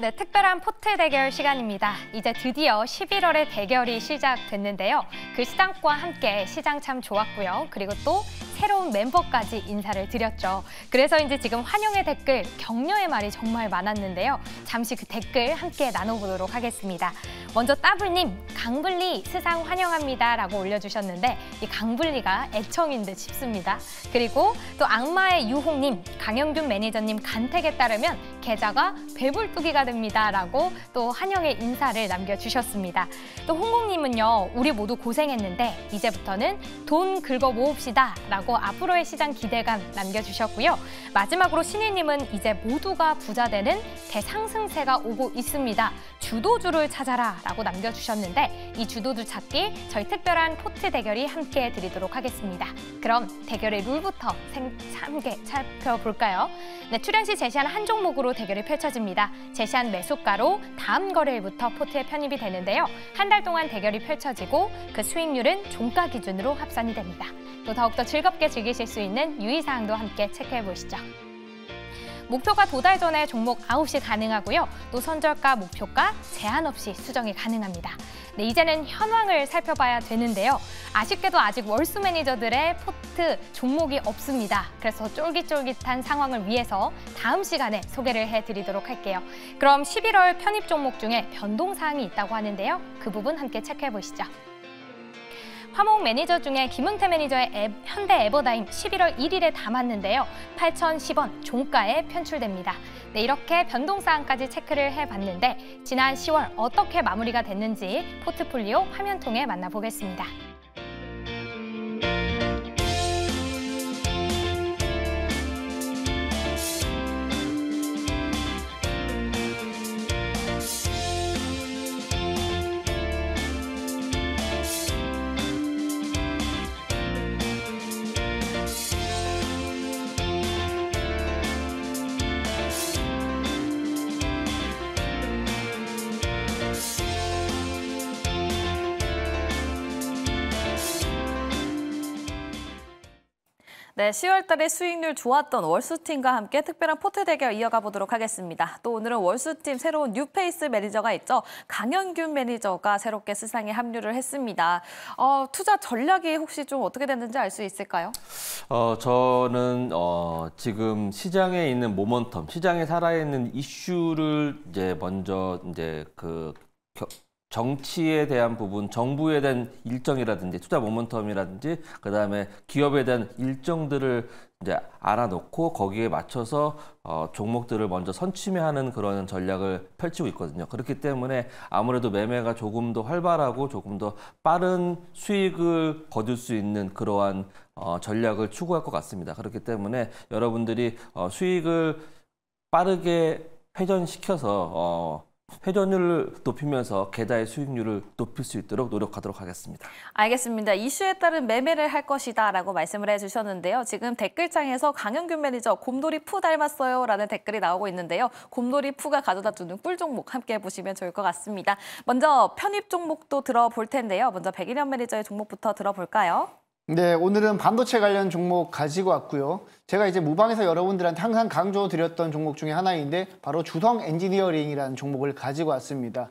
네, 특별한 포트 대결 시간입니다. 이제 드디어 11월에 대결이 시작됐는데요. 그 시장과 함께 시장 참 좋았고요. 그리고 또 새로운 멤버까지 인사를 드렸죠. 그래서인지 지금 환영의 댓글, 격려의 말이 정말 많았는데요. 잠시 그 댓글 함께 나눠보도록 하겠습니다. 먼저 따블님, 강블리 스상 환영합니다 라고 올려주셨는데 이 강블리가 애청인 듯 싶습니다. 그리고 또 악마의 유홍님, 강영균 매니저님 간택에 따르면 계좌가 배불뚝이가 됩니다 라고 또 환영의 인사를 남겨주셨습니다. 또 홍콩님은요, 우리 모두 고생했는데 이제부터는 돈 긁어 모읍시다 라고 앞으로의 시장 기대감 남겨주셨고요. 마지막으로 신희님은 이제 모두가 부자 되는 대상승세가 오고 있습니다. 주도주를 찾아라 라고 남겨주셨는데 이 주도주 찾기 저희 특별한 포트 대결이 함께 드리도록 하겠습니다. 그럼 대결의 룰부터 함께 살펴볼까요? 네, 출연 시 제시한 한 종목으로 대결이 펼쳐집니다. 제시한 매수가로 다음 거래일부터 포트에 편입이 되는데요. 한 달 동안 대결이 펼쳐지고 그 수익률은 종가 기준으로 합산이 됩니다. 또 더욱더 즐겁게 즐기실 수 있는 유의사항도 함께 체크해보시죠. 목표가 도달 전에 종목 9시 가능하고요. 또 선절가, 목표가 제한 없이 수정이 가능합니다. 네, 이제는 현황을 살펴봐야 되는데요. 아쉽게도 아직 월수 매니저들의 포트 종목이 없습니다. 그래서 쫄깃쫄깃한 상황을 위해서 다음 시간에 소개를 해드리도록 할게요. 그럼 11월 편입 종목 중에 변동사항이 있다고 하는데요. 그 부분 함께 체크해보시죠. 화목 매니저 중에 김은태 매니저의 현대 에버다임 11월 1일에 담았는데요. 8,010원 종가에 편출됩니다. 네, 이렇게 변동사항까지 체크를 해봤는데 지난 10월 어떻게 마무리가 됐는지 포트폴리오 화면 통해 만나보겠습니다. 네, 10월 달에 수익률 좋았던 월수팀과 함께 특별한 포트 대결 이어가 보도록 하겠습니다. 또 오늘은 월수팀 새로운 뉴페이스 매니저가 있죠. 강영균 매니저가 새롭게 시장에 합류를 했습니다. 투자 전략이 혹시 좀 어떻게 됐는지 알 수 있을까요? 저는 지금 시장에 있는 모멘텀, 시장에 살아있는 이슈를 이제 먼저 이제 정치에 대한 부분, 정부에 대한 일정이라든지 투자 모멘텀이라든지 그다음에 기업에 대한 일정들을 이제 알아놓고 거기에 맞춰서 종목들을 먼저 선취매하는 그런 전략을 펼치고 있거든요. 그렇기 때문에 아무래도 매매가 조금 더 활발하고 조금 더 빠른 수익을 거둘 수 있는 그러한 전략을 추구할 것 같습니다. 그렇기 때문에 여러분들이 수익을 빠르게 회전시켜서 회전율을 높이면서 계좌의 수익률을 높일 수 있도록 노력하도록 하겠습니다. 알겠습니다. 이슈에 따른 매매를 할 것이다 라고 말씀을 해주셨는데요. 지금 댓글창에서 강영균 매니저 곰돌이 푸 닮았어요 라는 댓글이 나오고 있는데요. 곰돌이 푸가 가져다 주는 꿀 종목 함께 보시면 좋을 것 같습니다. 먼저 편입 종목도 들어볼 텐데요. 먼저 백일현 매니저의 종목부터 들어볼까요? 네, 오늘은 반도체 관련 종목 가지고 왔고요. 제가 이제 무방에서 여러분들한테 항상 강조드렸던 종목 중에 하나인데 바로 주성 엔지니어링이라는 종목을 가지고 왔습니다.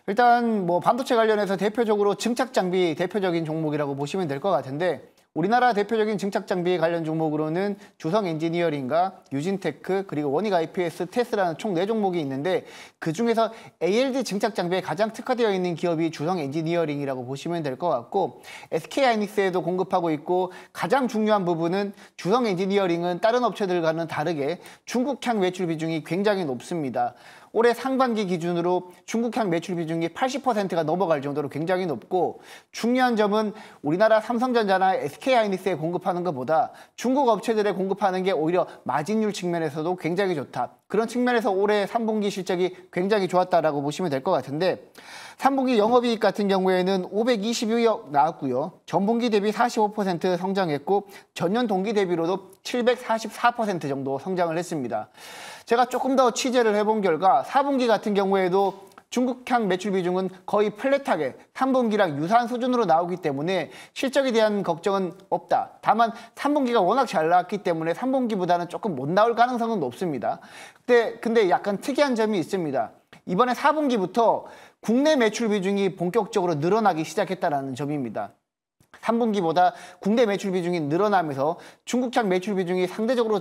일단 뭐 반도체 관련해서 대표적으로 증착 장비 대표적인 종목이라고 보시면 될 것 같은데 우리나라 대표적인 증착 장비 관련 종목으로는 주성 엔지니어링과 유진테크 그리고 원익 IPS 테스라는 총 4종목이 있는데 그중에서 ALD 증착 장비에 가장 특화되어 있는 기업이 주성 엔지니어링이라고 보시면 될 것 같고 SK하이닉스에도 공급하고 있고 가장 중요한 부분은 주성 엔지니어링은 다른 업체들과는 다르게 중국향 매출 비중이 굉장히 높습니다. 올해 상반기 기준으로 중국향 매출 비중이 80%가 넘어갈 정도로 굉장히 높고 중요한 점은 우리나라 삼성전자나 SK하이닉스에 공급하는 것보다 중국 업체들에 공급하는 게 오히려 마진율 측면에서도 굉장히 좋다. 그런 측면에서 올해 3분기 실적이 굉장히 좋았다라고 보시면 될 것 같은데 3분기 영업이익 같은 경우에는 522억 나왔고요. 전분기 대비 45% 성장했고 전년 동기 대비로도 744% 정도 성장을 했습니다. 제가 조금 더 취재를 해본 결과 4분기 같은 경우에도 중국향 매출 비중은 거의 플랫하게 3분기랑 유사한 수준으로 나오기 때문에 실적에 대한 걱정은 없다. 다만 3분기가 워낙 잘 나왔기 때문에 3분기보다는 조금 못 나올 가능성은 높습니다. 근데 약간 특이한 점이 있습니다. 이번에 4분기부터 국내 매출 비중이 본격적으로 늘어나기 시작했다는 점입니다. 3분기보다 국내 매출 비중이 늘어나면서 중국향 매출 비중이 상대적으로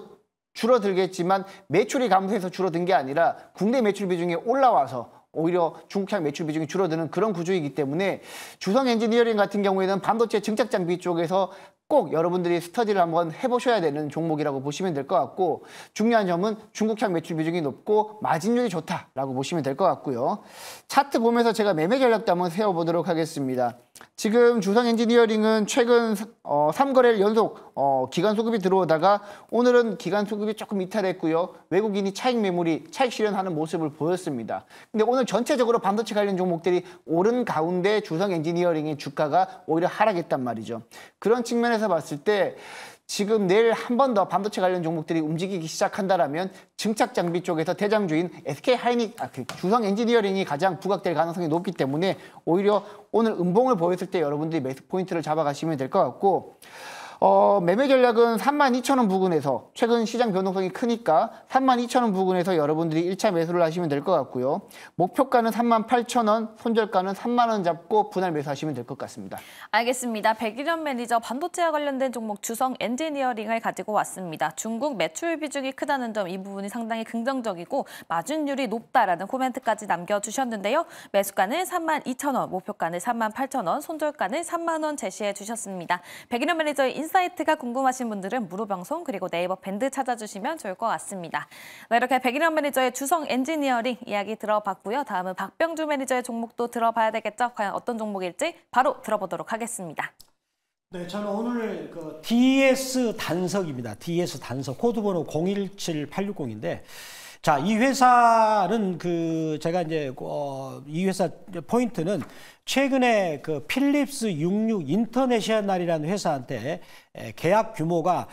줄어들겠지만 매출이 감소해서 줄어든 게 아니라 국내 매출 비중이 올라와서 오히려 중국향 매출 비중이 줄어드는 그런 구조이기 때문에 주성 엔지니어링 같은 경우에는 반도체 증착 장비 쪽에서 꼭 여러분들이 스터디를 한번 해보셔야 되는 종목이라고 보시면 될 것 같고, 중요한 점은 중국향 매출 비중이 높고 마진율이 좋다라고 보시면 될 것 같고요. 차트 보면서 제가 매매 전략도 한번 세워보도록 하겠습니다. 지금 주성 엔지니어링은 최근 3거래일 연속 기관 수급이 들어오다가 오늘은 기관 수급이 조금 이탈했고요. 외국인이 차익 매물이 차익 실현하는 모습을 보였습니다. 근데 오늘 전체적으로 반도체 관련 종목들이 오른 가운데 주성 엔지니어링의 주가가 오히려 하락했단 말이죠. 그런 측면에서 봤을 때 지금 내일 한 번 더 반도체 관련 종목들이 움직이기 시작한다라면 증착 장비 쪽에서 대장주인 주성 엔지니어링이 가장 부각될 가능성이 높기 때문에 오히려 오늘 음봉을 보였을 때 여러분들이 매수 포인트를 잡아가시면 될 것 같고, 매매 전략은 32,000원 부근에서 최근 시장 변동성이 크니까 32,000원 부근에서 여러분들이 1차 매수를 하시면 될 것 같고요. 목표가는 38,000원, 손절가는 3만원 잡고 분할 매수하시면 될 것 같습니다. 알겠습니다. 백일현 매니저 반도체와 관련된 종목 주성 엔지니어링을 가지고 왔습니다. 중국 매출 비중이 크다는 점, 이 부분이 상당히 긍정적이고 마진율이 높다라는 코멘트까지 남겨주셨는데요. 매수가는 32,000원, 목표가는 38,000원, 손절가는 3만원 제시해 주셨습니다. 백일현 매니저의 인사이트가 궁금하신 분들은 무료방송 그리고 네이버 밴드 찾아주시면 좋을 것 같습니다. 네, 이렇게 백일현 매니저의 주성 엔지니어링 이야기 들어봤고요. 다음은 박병주 매니저의 종목도 들어봐야 되겠죠. 과연 어떤 종목일지 바로 들어보도록 하겠습니다. 네, 저는 오늘 그 DS 단석입니다. DS 단석 코드번호 017860인데, 자, 이 회사는 제가 이제 이 회사 포인트는 최근에 그 필립스 66 인터내셔널이라는 회사한테 계약 규모가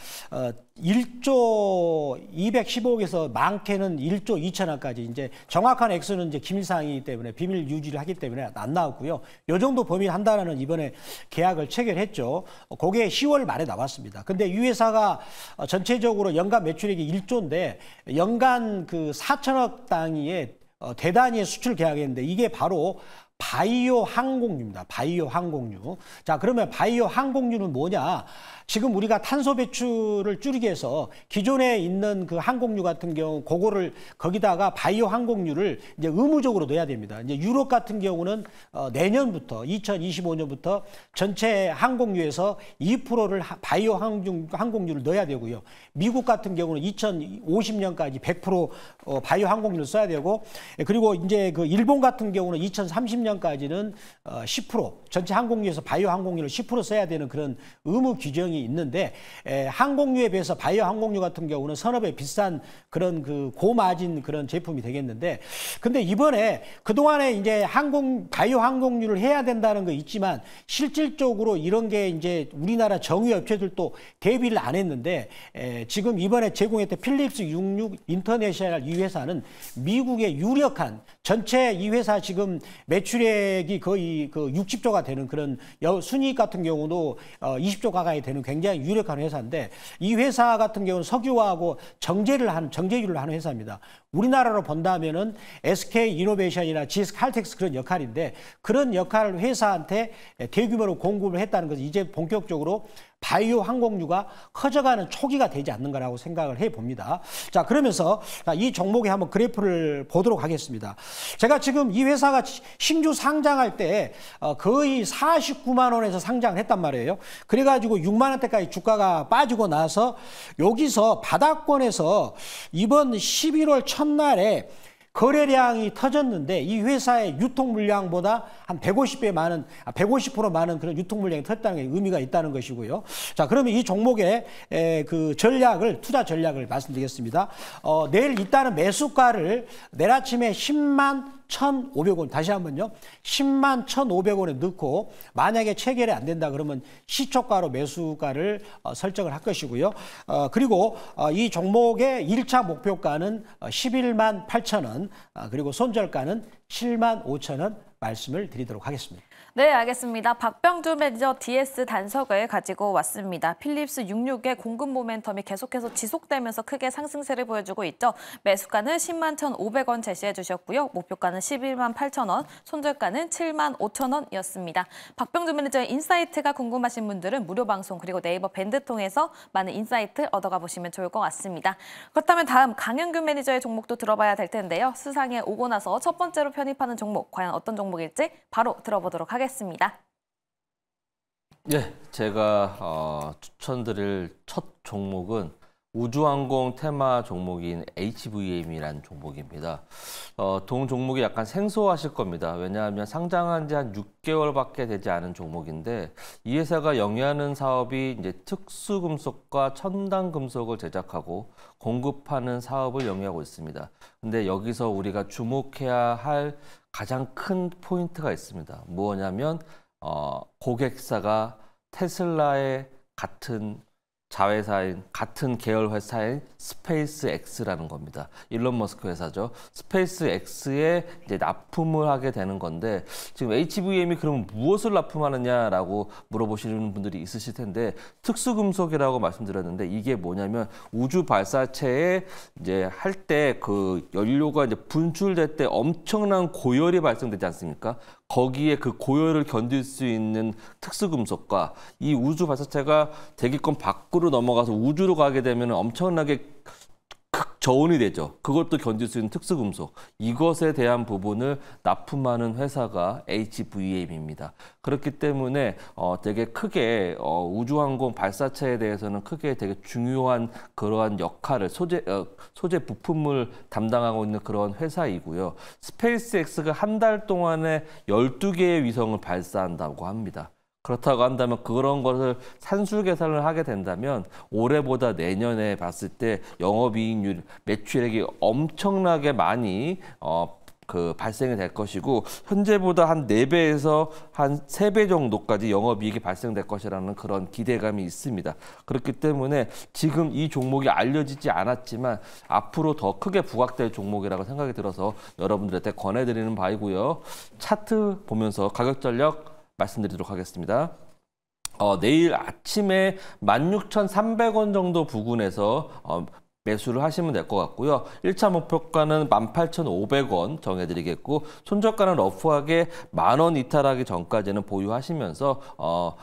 1조 215억에서 많게는 1조 2천억까지, 이제 정확한 액수는 이제 기밀사항이기 때문에 비밀 유지를 하기 때문에 안 나왔고요. 요 정도 범위를 한다라는 이번에 계약을 체결했죠. 그게 10월 말에 나왔습니다. 근데 이 회사가 전체적으로 연간 매출액이 1조인데 연간 그 4천억 단위의 대단위의 수출 계약했는데 이게 바로 바이오 항공유입니다. 바이오 항공유. 자, 그러면 바이오 항공유는 뭐냐? 지금 우리가 탄소 배출을 줄이기 위해서 기존에 있는 그 항공유 같은 경우 그거를 거기다가 바이오 항공유를 이제 의무적으로 넣어야 됩니다. 이제 유럽 같은 경우는 내년부터 2025년부터 전체 항공유에서 2%를 바이오 항공유를 넣어야 되고요. 미국 같은 경우는 2050년까지 100% 바이오 항공유를 써야 되고, 그리고 이제 그 일본 같은 경우는 2030년까지는 10% 전체 항공유에서 바이오 항공유를 10% 써야 되는 그런 의무 규정이 있는데, 항공유에 비해서 바이오 항공유 같은 경우는 산업에 비싼 그런 그 고마진 그런 제품이 되겠는데, 근데 이번에 그동안에 이제 바이오 항공유를 해야 된다는 거 있지만 실질적으로 이런 게 이제 우리나라 정유 업체들도 대비를 안 했는데, 지금 이번에 제공했던 필립스 66 인터내셔널 이 회사는 미국의 유력한 전체 이 회사 지금 매출액이 거의 그 60조가 되는 그런 순이익 같은 경우도 20조 가까이 되는 굉장히 유력한 회사인데, 이 회사 같은 경우는 석유화하고 정제유를 하는 회사입니다. 우리나라로 본다면은 SK 이노베이션이나 GS 칼텍스 그런 역할인데, 그런 역할을 회사한테 대규모로 공급을 했다는 것은 이제 본격적으로 바이오 항공유가 커져가는 초기가 되지 않는가라고 생각을 해봅니다. 자, 그러면서 이 종목에 한번 그래프를 보도록 하겠습니다. 제가 지금 이 회사가 신주 상장할 때 거의 49만 원에서 상장을 했단 말이에요. 그래가지고 6만 원대까지 주가가 빠지고 나서 여기서 바닥권에서 이번 11월 첫날에 거래량이 터졌는데 이 회사의 유통 물량보다 한 150배 많은, 150% 많은 그런 유통 물량이 터졌다는 게 의미가 있다는 것이고요. 자, 그러면 이 종목의 그 투자 전략을 말씀드리겠습니다. 내일 일단은 매수가를 내일 아침에 10만 1,500원, 다시 한번요. 10만 1,500원에 넣고 만약에 체결이 안 된다 그러면 시초가로 매수가를 설정을 할 것이고요. 그리고 이 종목의 1차 목표가는 11만 8,000원, 그리고 손절가는 7만 5,000원 말씀을 드리도록 하겠습니다. 네, 알겠습니다. 박병주 매니저 DS 단석을 가지고 왔습니다. 필립스 66의 공급 모멘텀이 계속해서 지속되면서 크게 상승세를 보여주고 있죠. 매수가는 10만 1,500원 제시해 주셨고요. 목표가는 11만 8,000원, 손절가는 7만 5,000원이었습니다. 박병주 매니저의 인사이트가 궁금하신 분들은 무료 방송 그리고 네이버 밴드 통해서 많은 인사이트 얻어가 보시면 좋을 것 같습니다. 그렇다면 다음 강현균 매니저의 종목도 들어봐야 될 텐데요. 수상에 오고 나서 첫 번째로 편입하는 종목, 과연 어떤 종목일지 바로 들어보도록 하겠습니다. 네, 제가 추천드릴 첫 종목은 우주항공 테마 종목인 HVM이라는 종목입니다. 동 종목이 약간 생소하실 겁니다. 왜냐하면 상장한 지 한 6개월밖에 되지 않은 종목인데 이 회사가 영위하는 사업이 이제 특수금속과 첨단금속을 제작하고 공급하는 사업을 영위하고 있습니다. 근데 여기서 우리가 주목해야 할 가장 큰 포인트가 있습니다. 뭐냐면 고객사가 테슬라의 같은 자회사인 같은 계열 회사인 스페이스X라는 겁니다. 일론 머스크 회사죠. 스페이스X에 이제 납품을 하게 되는 건데 지금 HVM이 그러면 무엇을 납품하느냐라고 물어보시는 분들이 있으실 텐데 특수금속이라고 말씀드렸는데 이게 뭐냐면 우주 발사체에 이제 할 때 그 연료가 이제 분출될 때 엄청난 고열이 발생되지 않습니까? 거기에 그 고열을 견딜 수 있는 특수금속과 이 우주 발사체가 대기권 밖으로 넘어가서 우주로 가게 되면 엄청나게 극저온이 되죠. 그것도 견딜 수 있는 특수금속. 이것에 대한 부분을 납품하는 회사가 HVM입니다. 그렇기 때문에 되게 크게 우주항공 발사체에 대해서는 크게 되게 중요한 그러한 역할을 소재 부품을 담당하고 있는 그런 회사이고요. 스페이스X가 한 달 동안에 12개의 위성을 발사한다고 합니다. 그렇다고 한다면 그런 것을 산술 계산을 하게 된다면 올해보다 내년에 봤을 때 영업이익률, 매출액이 엄청나게 많이 발생이 될 것이고 현재보다 한 4배에서 한 3배 정도까지 영업이익이 발생될 것이라는 그런 기대감이 있습니다. 그렇기 때문에 지금 이 종목이 알려지지 않았지만 앞으로 더 크게 부각될 종목이라고 생각이 들어서 여러분들한테 권해드리는 바이고요. 차트 보면서 가격 전략 말씀드리도록 하겠습니다. 내일 아침에 16,300원 정도 부근에서 매수를 하시면 될 것 같고요. 1차 목표가는 18,500원 정해드리겠고 손절가는 러프하게 10,000원 이탈하기 전까지는 보유하시면서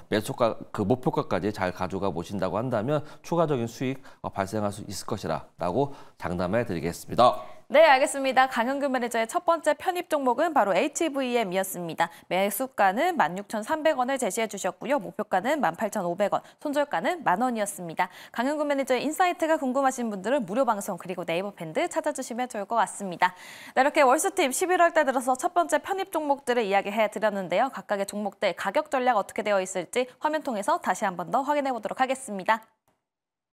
매수가 그 목표가까지 잘 가져가 보신다고 한다면 추가적인 수익 발생할 수 있을 것이라고 장담해 드리겠습니다. 네, 알겠습니다. 강현균 매니저의 첫 번째 편입 종목은 바로 HVM이었습니다. 매수가는 16,300원을 제시해 주셨고요. 목표가는 18,500원, 손절가는 10,000원이었습니다. 강현균 매니저의 인사이트가 궁금하신 분들은 무료 방송 그리고 네이버 밴드 찾아주시면 좋을 것 같습니다. 네, 이렇게 월수팀 11월 달 들어서 첫 번째 편입 종목들을 이야기해 드렸는데요. 각각의 종목들 가격 전략 어떻게 되어 있을지 화면 통해서 다시 한 번 더 확인해 보도록 하겠습니다.